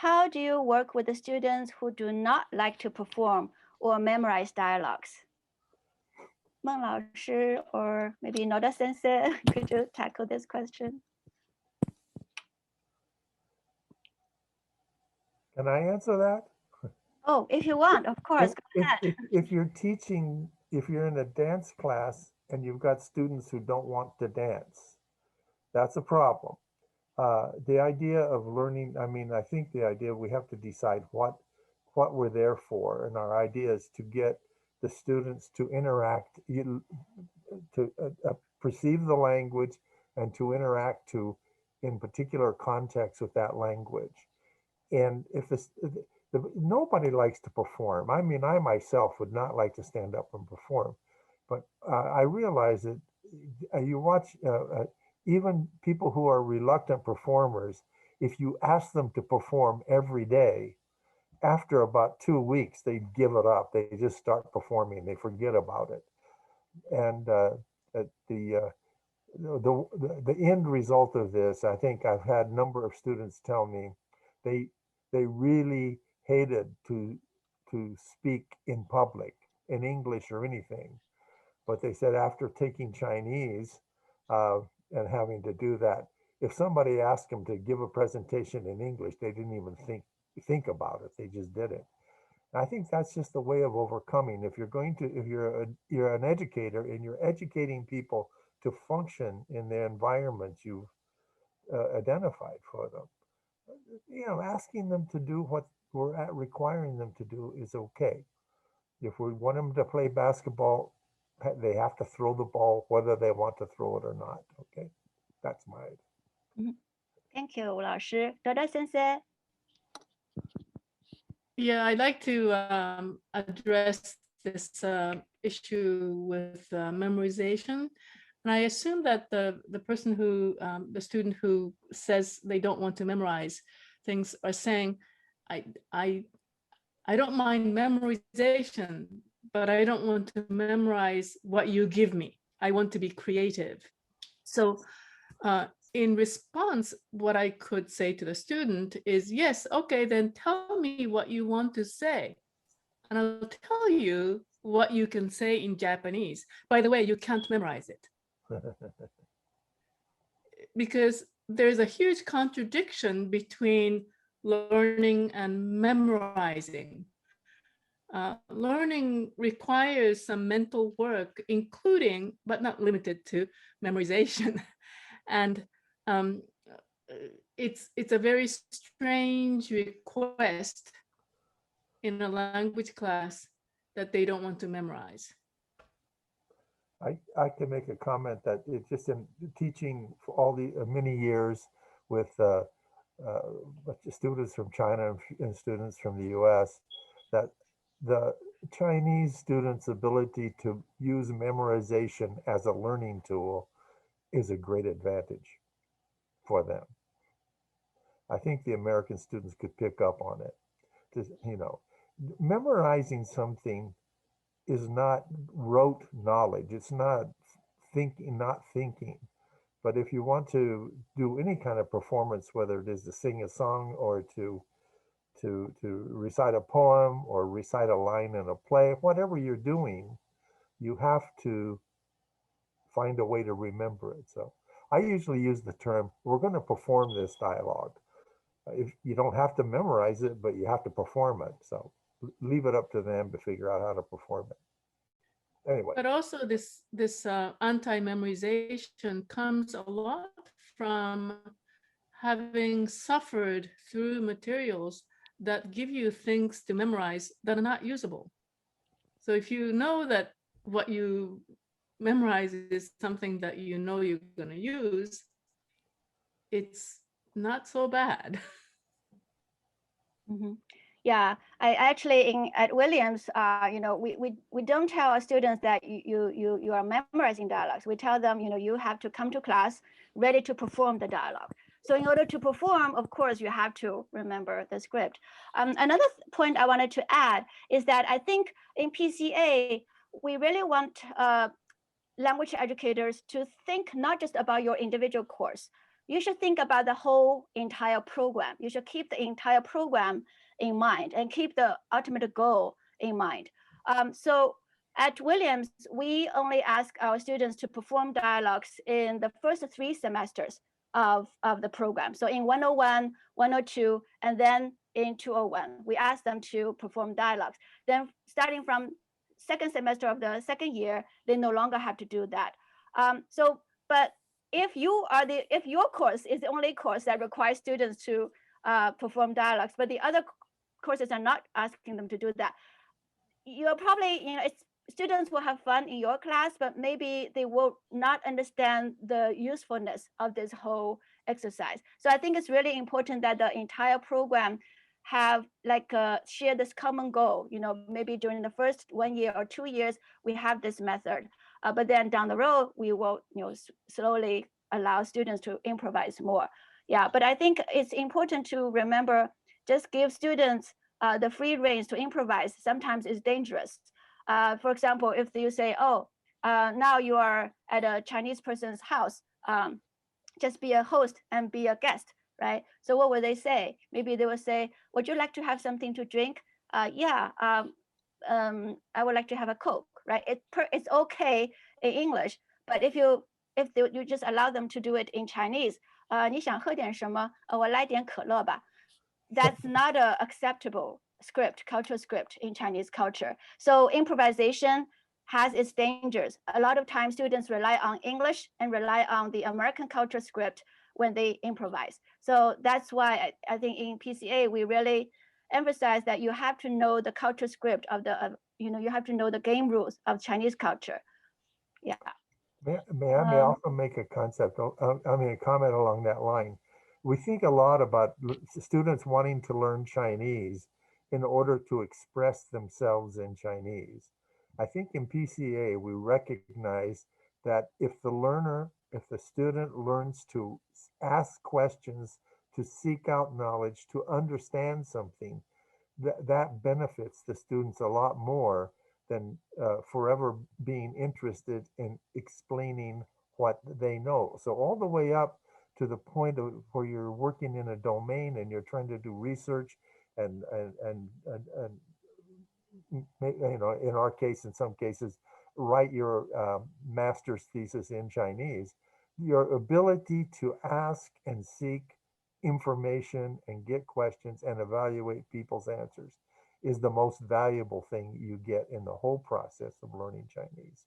how do you work with the students who do not like to perform or memorize dialogues? Meng 老师 or maybe Noda Sensei, could you tackle this question? Can I answer that? Oh, if you want, of course, go ahead. If you're teaching, if you're in a dance class and you've got students who don't want to dance, that's a problem. The idea of learning, I mean, I think the idea we have to decide what we're there for, and our idea is to get the students to interact, to perceive the language and to interact to in particular context with that language. And if nobody likes to perform. I mean, I myself would not like to stand up and perform, but I realize that you watch even people who are reluctant performers, if you ask them to perform every day, after about 2 weeks, they give it up. They just start performing. They forget about it. And the end result of this, I think I've had a number of students tell me they really hated to speak in public in English or anything, but they said after taking Chinese and having to do that, if somebody asked them to give a presentation in English, they didn't even think about it. They just did it. I think that's just a way of overcoming. If you're an educator and you're educating people to function in the environment you've identified for them, asking them to do what we're requiring them to do is okay. If we want them to play basketball, they have to throw the ball whether they want to throw it or not. Okay, that's my idea. Thank you, 吴老师。Noda Sensei. Yeah, I'd like to address this issue with memorization. And I assume that the person who, the student who says they don't want to memorize things are saying, I don't mind memorization, but I don't want to memorize what you give me. I want to be creative. So in response, what I could say to the student is, yes, okay, then tell me what you want to say. And I'll tell you what you can say in Japanese. By the way, you can't memorize it. Because there's a huge contradiction between learning and memorizing. Learning requires some mental work, including, but not limited to, memorization. And it's a very strange request in a language class that they don't want to memorize. I can make a comment that it's just in teaching for all the many years with students from China and students from the US, that the Chinese students' ability to use memorization as a learning tool is a great advantage for them. I think the American students could pick up on it. Just, memorizing something is not rote knowledge. It's not thinking. But if you want to do any kind of performance, whether it is to sing a song or to recite a poem or recite a line in a play, whatever you're doing, you have to find a way to remember it. So I usually use the term, we're going to perform this dialogue. If you don't have to memorize it, but you have to perform it. So leave it up to them to figure out how to perform it. Anyway. But also this anti-memorization comes a lot from having suffered through materials that give you things to memorize that are not usable. So if you know that what you memorize is something that you know you're going to use, it's not so bad. Mm-hmm. Yeah, I actually at Williams, we don't tell our students that you are memorizing dialogues. We tell them, you have to come to class ready to perform the dialogue. So in order to perform, of course, you have to remember the script. Another point I wanted to add is that I think in PCA, we really want language educators to think not just about your individual course. you should think about the whole entire program. You should keep the entire program in mind and keep the ultimate goal in mind. So at Williams, we only ask our students to perform dialogues in the first 3 semesters of the program. So in 101, 102, and then in 201, we ask them to perform dialogues. Then starting from second semester of the second year, they no longer have to do that. But if your course is the only course that requires students to perform dialogues, but the other courses are not asking them to do that, you're probably, students will have fun in your class, but maybe they will not understand the usefulness of this whole exercise. So I think it's really important that the entire program have share this common goal. Maybe during the first 1 year or 2 years, we have this method, but then down the road, we will slowly allow students to improvise more. Yeah, but I think it's important to remember, just give students the free range to improvise sometimes is dangerous. For example, if you say, now you are at a Chinese person's house, just be a host and be a guest, right? So what will they say? Maybe they will say, would you like to have something to drink? Yeah, I would like to have a Coke, right? It's okay in English, but if you just allow them to do it in Chinese, 你想喝点什么？我来点可乐吧。That's not an acceptable cultural script in Chinese culture. So improvisation has its dangers. A lot of times students rely on English and rely on the American culture script when they improvise. So that's why I think in PCA, we really emphasize that you have to know the culture script you have to know the game rules of Chinese culture. Yeah. May I also make a comment along that line. We think a lot about students wanting to learn Chinese in order to express themselves in Chinese. I think in PCA, we recognize that if the student learns to ask questions, to seek out knowledge, to understand something, that benefits the students a lot more than forever being interested in explaining what they know. So all the way up to the point of where you're working in a domain and you're trying to do research and in our case, in some cases, write your master's thesis in Chinese, your ability to ask and seek information and get questions and evaluate people's answers is the most valuable thing you get in the whole process of learning Chinese.